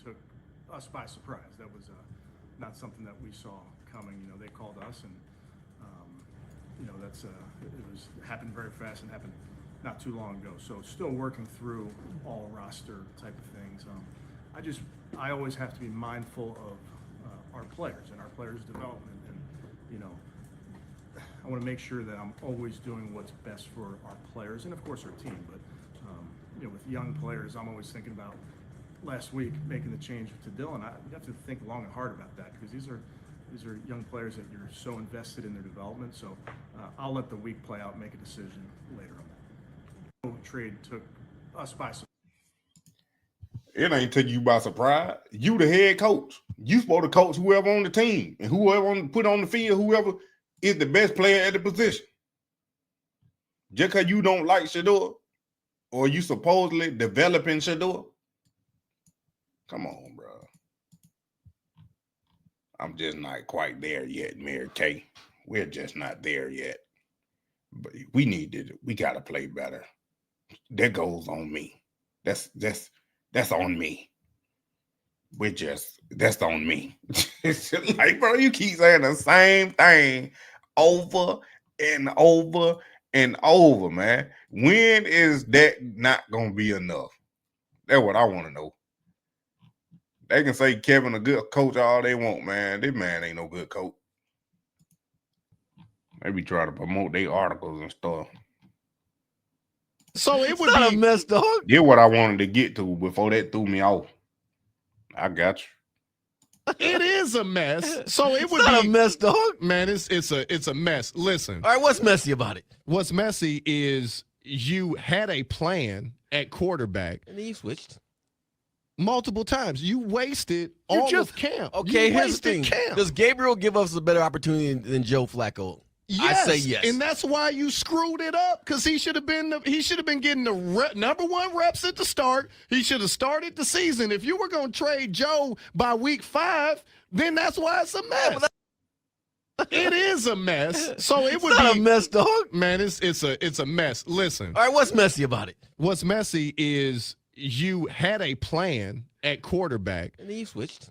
took us by surprise. That was not something that we saw coming. You know, they called us, and you know, it happened very fast and happened not too long ago. So still working through all roster type of things. I always have to be mindful of our players and our players' development, and you know, I want to make sure that I'm always doing what's best for our players and of course our team. But you know, with young players, I'm always thinking about last week making the change to Dylan. You have to think long and hard about that, because these are young players that you're so invested in their development. So I'll let the week play out and make a decision later on that. Trade took us by surprise. It ain't took you by surprise. You the head coach. You supposed to coach whoever on the team, and whoever put on the field, whoever is the best player at the position. Just because you don't like Shedeur, or you supposedly developing Shedeur, come on, bro. I'm just not quite there yet, Mary Kay. We're just not there yet. But we gotta play better. That goes on me. That's on me. That's on me. It's just like, bro, you keep saying the same thing over and over and over, man. When is that not gonna be enough? That's what I want to know. They can say Kevin a good coach all they want, man. This man ain't no good coach. They be trying to promote their articles and stuff. So it would be a mess, dog. Yeah, what I wanted to get to before that threw me off. I got you. It is a mess. So it would be a mess, dog. Man, it's a mess. Listen. All right, what's messy about it? What's messy is you had a plan at quarterback, and then you switched multiple times. You wasted all of camp. Okay, here's the thing. Camp. Does Gabriel give us a better opportunity than Joe Flacco? Yes, I say yes. And that's why you screwed it up, because he should have been getting the number one reps at the start. He should have started the season. If you were going to trade Joe by week 5, then that's why it's a mess. It is a mess. So it would be a mess, dog. Man, it's a mess. Listen. All right, what's messy about it? What's messy is you had a plan at quarterback, and then you switched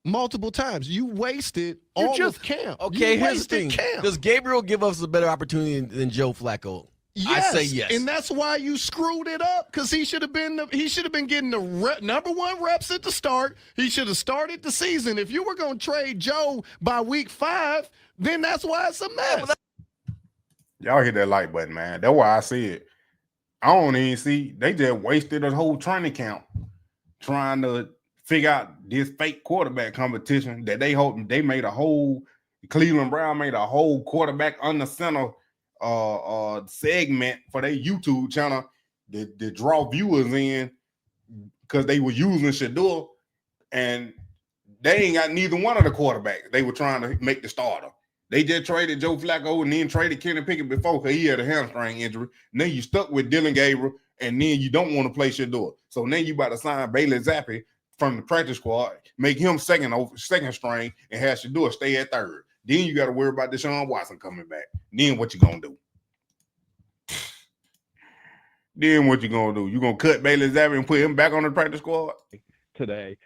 multiple times. You wasted all of camp. Okay, here's the thing. Camp. Does Gabriel give us a better opportunity than Joe Flacco? Yes, I say yes. And that's why you screwed it up, because he should have been getting the number one reps at the start. He should have started the season. If you were going to trade Joe by week 5, then that's why it's a mess. Y'all hit that like button, man. That's why I said I don't even see. They just wasted a whole training camp trying to figure out this fake quarterback competition that they made a whole Cleveland Brown made a whole quarterback under center segment for their YouTube channel to draw viewers in, because they were using Shedeur, and they ain't got neither one of the quarterbacks they were trying to make the starter. They just traded Joe Flacco and then traded Kenny Pickett before, because he had a hamstring injury. And then you stuck with Dylan Gabriel, and then you don't want to play Shedeur. So then you about to sign Bailey Zappe from the practice squad, make him second string, and have Shedeur stay at third. Then you got to worry about Deshaun Watson coming back. Then what you gonna do? Then what you gonna do? You gonna cut Bailey Zappe and put him back on the practice squad? Today,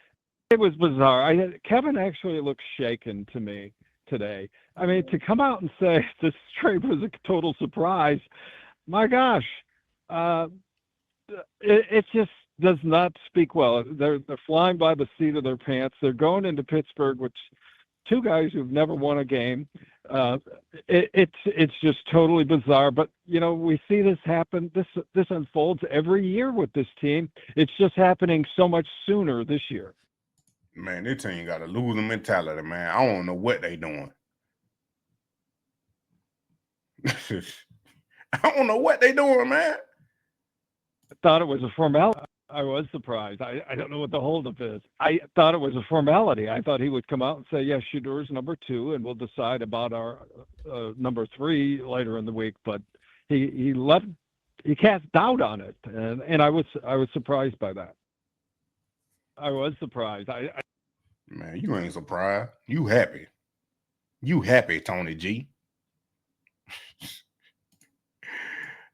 it was bizarre. Kevin actually looked shaken to me today. I mean, to come out and say this trade was a total surprise, my gosh, it just does not speak well. They're flying by the seat of their pants. They're going into Pittsburgh, which two guys who've never won a game. It's just totally bizarre. But you know, we see this happen. This unfolds every year with this team. It's just happening so much sooner this year. Man, this team got a losing mentality, man. I don't know what they doing. I don't know what they doing, man. I thought it was a formality. I was surprised. I don't know what the holdup is. I thought it was a formality. I thought he would come out and say, yes, Shedeur's number 2, and we'll decide about our number 3 later in the week. But he cast doubt on it, and I was surprised by that. I was surprised. Man, you ain't surprised. You happy. You happy, Tony G.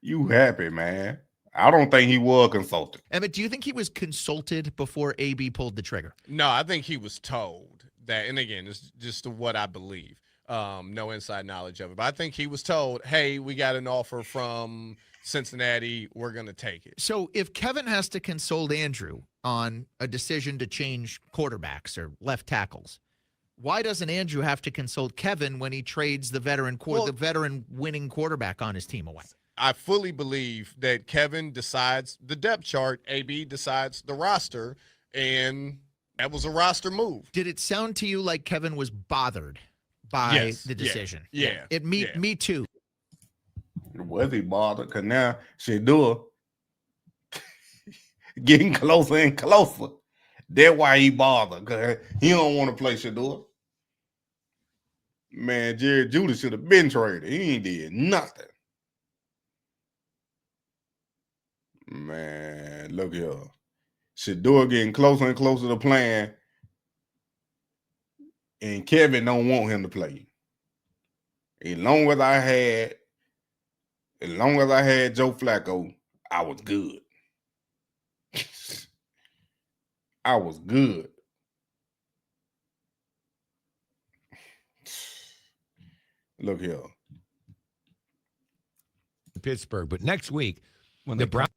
You happy, man. I don't think he was consulted. Emmett, do you think he was consulted before AB pulled the trigger? No, I think he was told that, and again, it's just what I believe. No inside knowledge of it, but I think he was told, "Hey, we got an offer from Cincinnati. We're going to take it." So if Kevin has to consult Andrew on a decision to change quarterbacks or left tackles, why doesn't Andrew have to consult Kevin when he trades the veteran winning quarterback on his team away? I fully believe that Kevin decides the depth chart, AB decides the roster, and that was a roster move. Did it sound to you like Kevin was bothered by the decision? Yeah. Me too. Was he bothered? Because now Shedeur getting closer and closer. That's why he bothered, because he don't want to play Shedeur. Man, Jerry Judy should have been traded. He ain't did nothing. Man, look here. Shedeur getting closer and closer to playing, and Kevin don't want him to play. As long as I had Joe Flacco, I was good. I was good. Look here. Pittsburgh, but next week, when the Browns,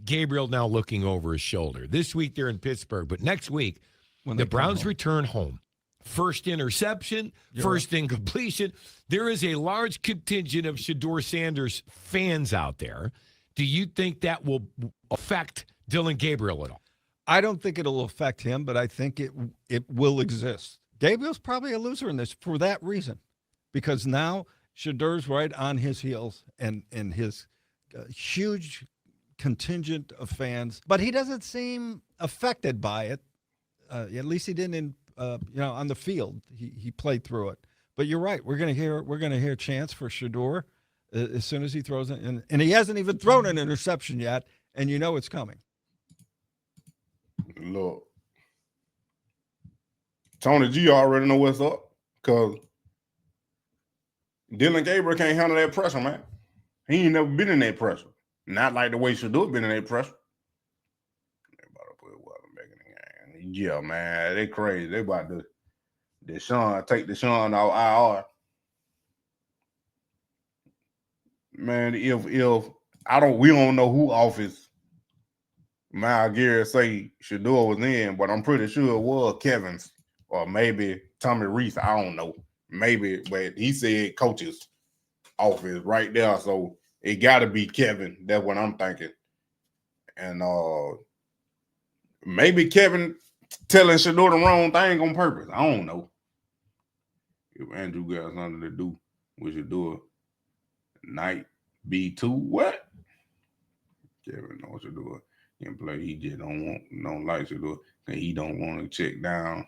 Gabriel now looking over his shoulder. This week they're in Pittsburgh, but next week, when the Browns return home, first interception, first incompletion. There is a large contingent of Shedeur Sanders fans out there. Do you think that will affect Dylan Gabriel at all? I don't think it'll affect him, but I think it will exist. Gabriel's probably a loser in this for that reason, because now Shedeur's right on his heels and his huge contingent of fans, but he doesn't seem affected by it. At least he didn't on the field. He played through it. But you're right. We're gonna hear chants for Shedeur as soon as he throws it, and he hasn't even thrown an interception yet, and you know it's coming. Look, Tony G already know what's up, because Dylan Gabriel can't handle that pressure, man. He ain't never been in that pressure. Not like the way Shedeur been in that pressure. Yeah, man, they crazy. They about to take Deshaun off IR. Man, if we don't know who office Myles Garrett say Shedeur was in, but I'm pretty sure it was Kevin's or maybe Tommy Reese. I don't know. Maybe, but he said coach's office right there. So it got to be Kevin. That's what I'm thinking. And maybe Kevin telling Shedeur the wrong thing on purpose. I don't know. If Andrew got something to do with Shedeur, night B2, what? Kevin knows Shedeur can play. He just don't like Shedeur, and he don't want to check down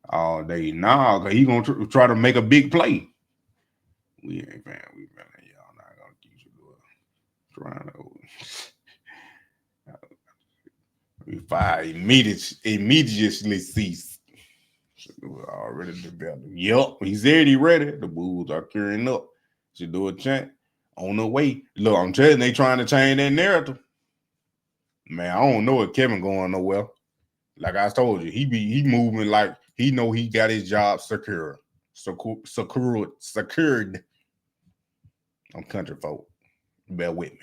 all day. Nah, because he going to try to make a big play. We ain't fan. We fan. Y'all not going to keep Shedeur trying to. We fire immediately cease. Already developed. Yup, he said he ready. The Bulls are curing up. Shedeur chant on the way. Look, I'm telling you, they trying to change that narrative. Man, I don't know if Kevin going nowhere. Like I told you, he moving like he know he got his job secured. I'm country folk. Bear with me.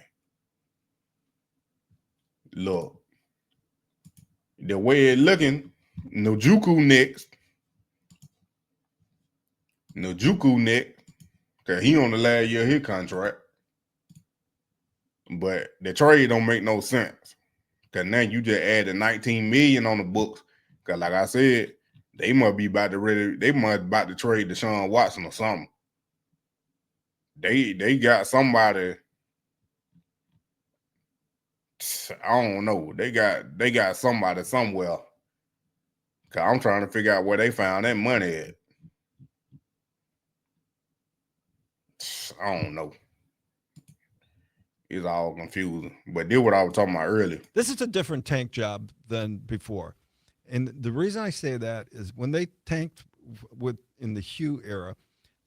Look. The way it looking, Njoku next, because he on the last year of his contract. But the trade don't make no sense. Because now you just added $19 million on the books. Because like I said, they must be about to trade Deshaun Watson or something. They got somebody. I don't know. They got somebody somewhere. Cause I'm trying to figure out where they found that money at. I don't know. It's all confusing. But this what I was talking about earlier. This is a different tank job than before. And the reason I say that is when they tanked in the Hugh era,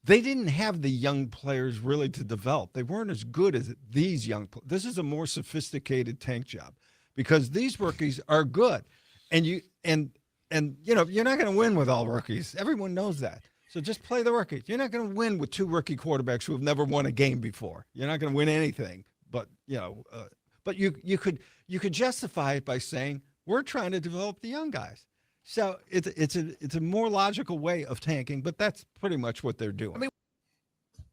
they didn't have the young players really to develop. They weren't as good as these young players. This is a more sophisticated tank job because these rookies are good. And you're not going to win with all rookies. Everyone knows that. So just play the rookies. You're not going to win with 2 rookie quarterbacks who have never won a game before. You're not going to win anything. But you could justify it by saying we're trying to develop the young guys. So it's a more logical way of tanking, but that's pretty much what they're doing. I mean,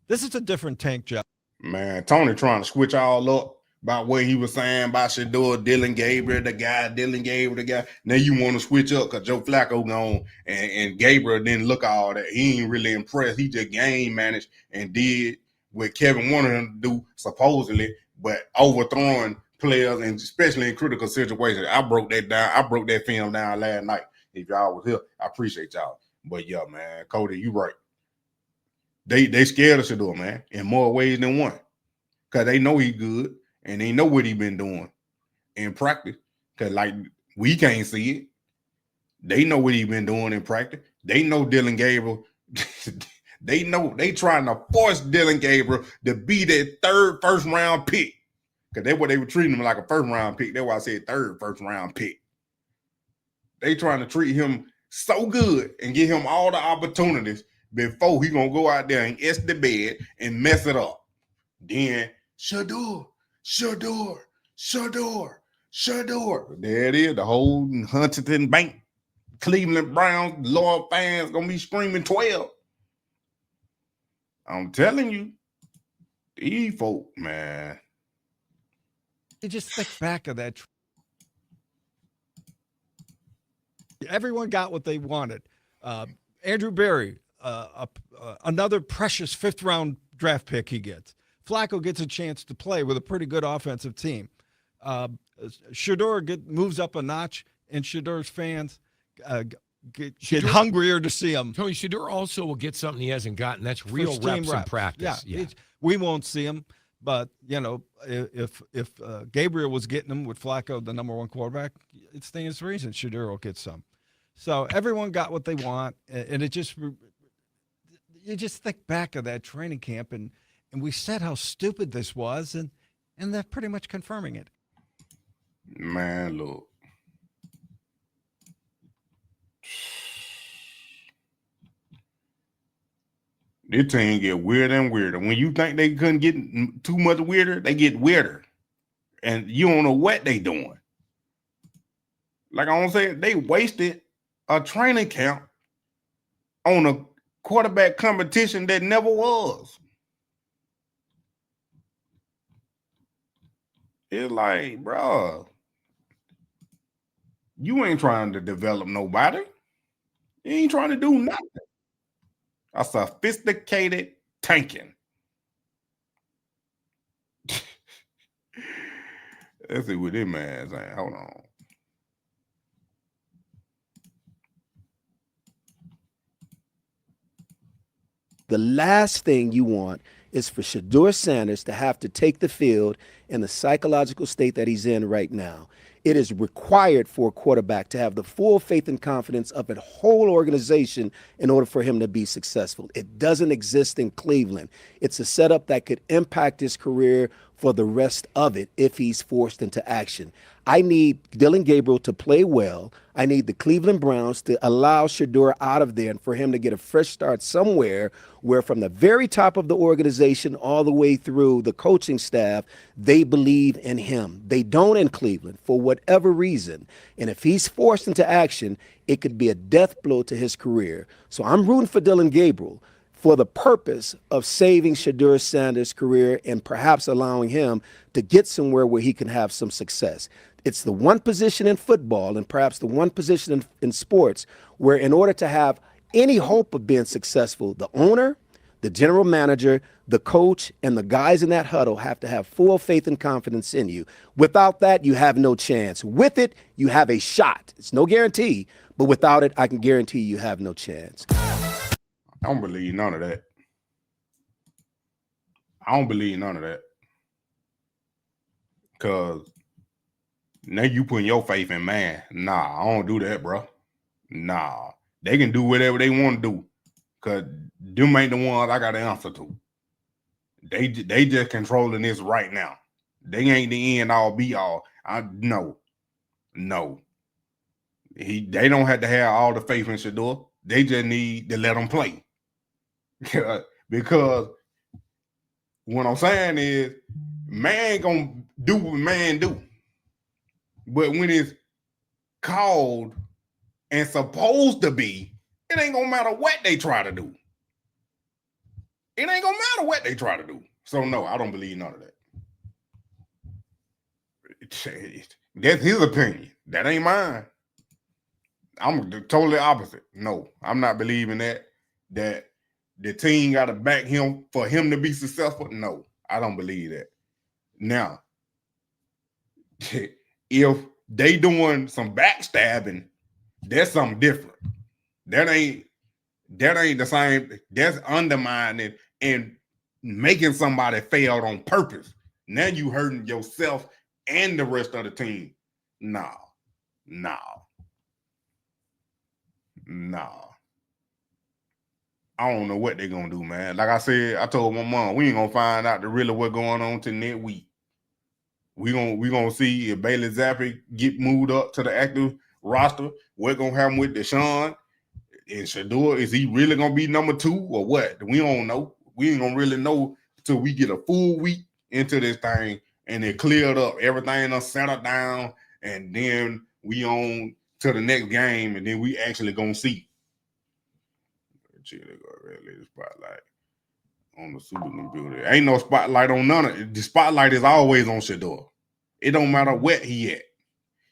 this is a different tank job. Man, Tony trying to switch all up about what he was saying about Shedeur, Dylan Gabriel, the guy. Now you want to switch up because Joe Flacco gone and Gabriel didn't look all that. He ain't really impressed. He just game managed and did what Kevin wanted him to do, supposedly, but overthrowing players, and especially in critical situations. I broke that down. I broke that film down last night. If y'all was here, I appreciate y'all. But yeah, man, Cody, you right. They scared of Shedeur, man, in more ways than one. Because they know he's good and they know what he been doing in practice. Because, like, we can't see it. They know what he been doing in practice. They know Dylan Gabriel. They know they trying to force Dylan Gabriel to be that third first-round pick. Because that's what they were treating him, like a first-round pick. That's why I said third first-round pick. They trying to treat him so good and give him all the opportunities before he gonna go out there and S the bed and mess it up. Then Shedeur. There it is, the whole Huntington Bank, Cleveland Browns, Lord fans gonna be screaming 12. I'm telling you, these folk, man. You just think back of that. Everyone got what they wanted. Andrew Berry, another precious 5th-round draft pick he gets. Flacco gets a chance to play with a pretty good offensive team. Shedeur moves up a notch, and Shedeur's fans get hungrier to see him. Tony, Shedeur also will get something he hasn't gotten. That's real reps in practice. Yeah. We won't see him. But, if Gabriel was getting them with Flacco, the number 1 quarterback, it stands to reason Shedeur will get some. So everyone got what they want, and you just think back of that training camp, and we said how stupid this was, and they're pretty much confirming it. Man, look. This team get weirder and weirder. When you think they couldn't get too much weirder, they get weirder. And you don't know what they doing. Like I don't say, they wasted a training camp on a quarterback competition that never was. It's like, bro, you ain't trying to develop nobody. You ain't trying to do nothing. A sophisticated tanking. Let's see what this man's saying. Hold on. The last thing you want is for Shedeur Sanders to have to take the field in the psychological state that he's in right now. It is required for a quarterback to have the full faith and confidence of a whole organization in order for him to be successful. It doesn't exist in Cleveland. It's a setup that could impact his career for the rest of it if he's forced into action. I need Dylan Gabriel to play well. I need the Cleveland Browns to allow Shedeur out of there and for him to get a fresh start somewhere where from the very top of the organization all the way through the coaching staff, they believe in him. They don't in Cleveland for whatever reason. And if he's forced into action, it could be a death blow to his career. So I'm rooting for Dylan Gabriel for the purpose of saving Shedeur Sanders' career and perhaps allowing him to get somewhere where he can have some success. It's the one position in football and perhaps the one position in sports where in order to have any hope of being successful, the owner, the general manager, the coach, and the guys in that huddle have to have full faith and confidence in you. Without that, you have no chance. With it, you have a shot. It's no guarantee, but without it, I can guarantee you have no chance. I don't believe none of that. Because now you putting your faith in man. Nah, I don't do that, bro. Nah. They can do whatever they want to do. Cause them ain't the ones I got to answer to. They just controlling this right now. They ain't the end all be all. No. They don't have to have all the faith in Shedeur. They just need to let him play. Because what I'm saying is, man gonna do what man do. But when it's called and supposed to be, it ain't gonna matter what they try to do. It ain't gonna matter what they try to do. So no, I don't believe none of that. That's his opinion. That ain't mine. I'm totally opposite. No, I'm not believing that the team got to back him for him to be successful. No, I don't believe that. Now, if they doing some backstabbing, that's something different. That ain't the same. That's undermining and making somebody fail on purpose. Now you hurting yourself and the rest of the team. No. I don't know what they're gonna do, man. Like I said, I told my mom, we ain't gonna find out really what's going on till next week. We gonna see if Bailey Zappe get moved up to the active roster. What's gonna happen with Deshaun and Shedeur? Is he really gonna be number 2 or what? We don't know. We ain't gonna really know until we get a full week into this thing and it cleared up. Everything done settled down, and then we on to the next game, and then we actually gonna see. Spotlight on the super computer. Ain't no spotlight on none of it. The spotlight is always on Shedeur. It don't matter what he at.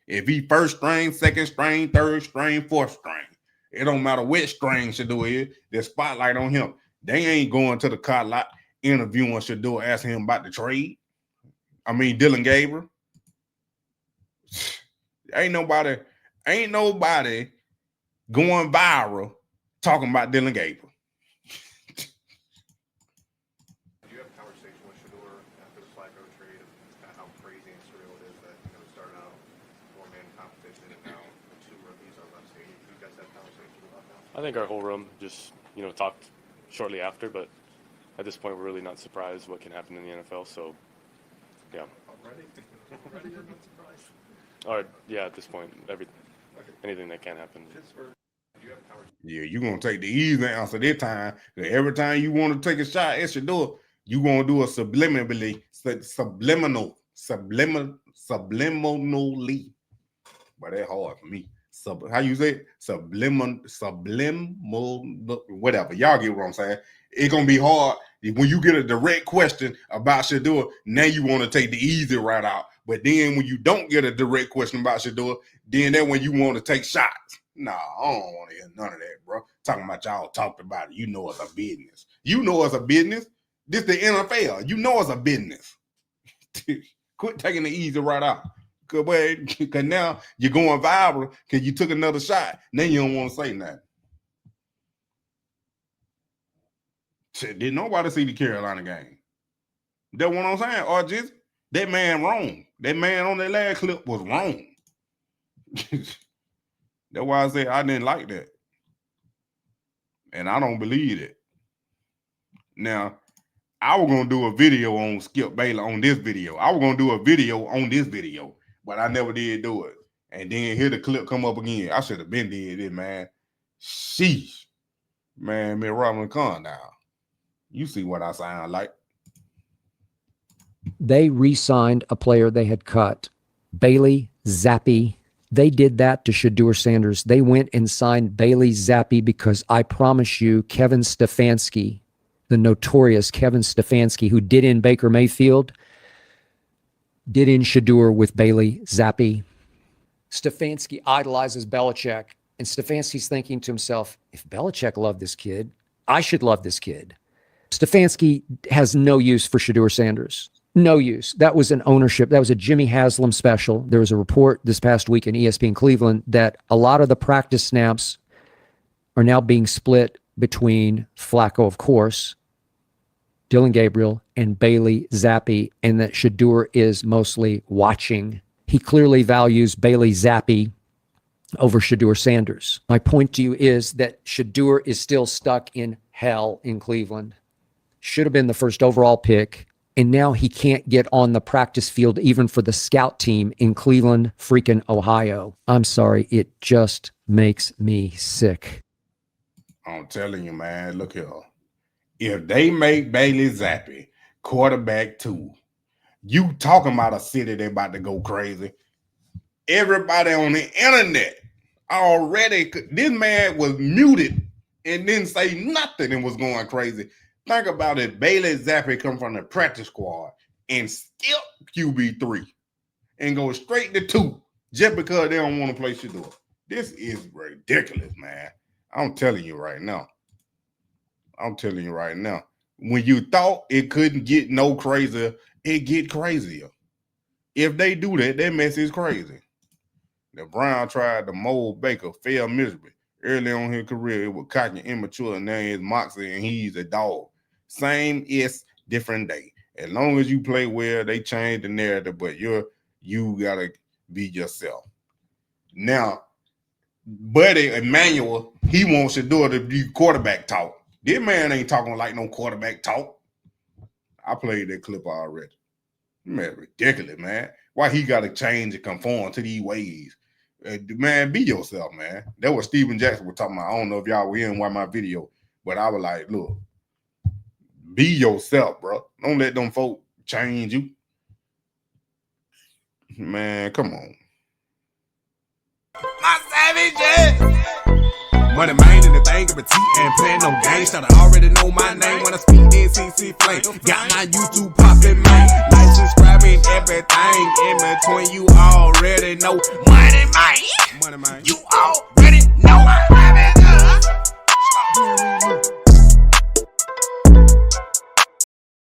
If he first string, second string, third string, fourth string, it don't matter what string Shedeur is. The spotlight on him. They ain't going to the car lot interviewing Shedeur, asking him about the trade. I mean, Dylan Gabriel. Ain't nobody going viral talking about Dylan Gabriel. Did you have a conversation with Shedeur after the Flacco trade of kind of how crazy and surreal it is that it started out four-man competition and now 2 rookies are left stadium? You guys have conversations about that? I think our whole room just talked shortly after, but at this point we're really not surprised what can happen in the NFL. So yeah. Already you're not surprised? Or yeah, at this point, anything that can happen. Yeah, you're going to take the easy answer this time. Every time you want to take a shot at Shedeur, you're going to do a subliminally. But that's hard for me. How you say it? Subliminal, whatever. Y'all get what I'm saying. It's going to be hard when you get a direct question about Shedeur. Now you want to take the easy route out. But then when you don't get a direct question about Shedeur, then that's when you want to take shots. Nah, I don't want to hear none of that, bro. Talking about y'all talked about it. You know it's a business. You know it's a business. This the NFL. You know it's a business. Quit taking the easy right out. Because now you're going viral because you took another shot. Now you don't want to say nothing. Did nobody see the Carolina game? That's what I'm saying. Or just that man wrong. That man on that last clip was wrong. That's why I said I didn't like that. And I don't believe it. Now, I was going to do a video on Skip Bayless on this video. I was going to do a video on this video, but I never did do it. And then here the clip come up again. I should have been did it, man. Sheesh. Man, Robin, calm down. You see what I sound like. They re-signed a player they had cut, Bailey Zappe. They did that to Shedeur Sanders. They went and signed Bailey Zappe because I promise you, Kevin Stefanski, the notorious Kevin Stefanski, who did in Baker Mayfield, did in Shedeur with Bailey Zappe. Stefanski idolizes Belichick, and Stefanski's thinking to himself, if Belichick loved this kid, I should love this kid. Stefanski has no use for Shedeur Sanders. No use. That was an ownership. That was a Jimmy Haslam special. There was a report this past week in ESPN Cleveland that a lot of the practice snaps are now being split between Flacco, of course, Dylan Gabriel, and Bailey Zappe, and that Shedeur is mostly watching. He clearly values Bailey Zappe over Shedeur Sanders. My point to you is that Shedeur is still stuck in hell in Cleveland. Should have been the first overall pick, and now he can't get on the practice field even for the scout team in Cleveland, freaking Ohio. I'm sorry, it just makes me sick. I'm telling you, man, look here. If they make Bailey Zappe quarterback 2, you talking about a city they about to go crazy. Everybody on the internet already, this man was muted and didn't say nothing and was going crazy. Think about it. Bailey Zappe come from the practice squad and skip QB3 and go straight to 2 just because they don't want to play Shedeur. This is ridiculous, man. I'm telling you right now. When you thought it couldn't get no crazier, it get crazier. If they do that, that mess is crazy. The Brown tried to mold Baker, failed miserably. Early on in his career, it was cocky and immature, and now it's Moxley, and he's a dog. Same is, different day. As long as you play well, they change the narrative, but you gotta be yourself. Now, Buddy Emmanuel, he wants Shedeur to do quarterback talk. This man ain't talking like no quarterback talk. I played that clip already. Man, ridiculous, man. Why he got to change and conform to these ways? Man, be yourself, man. That was Steven Jackson was talking about. I don't know if y'all were in one of my video, but I was like, look, be yourself, bro. Don't let them folk change you. Man, come on. My savage. Moneymane and the thing of a T and playing no games. Should I already know my name when I speak NCC flame. Got my YouTube popping, man. Like, subscribing, everything in between. You already know Moneymane. You all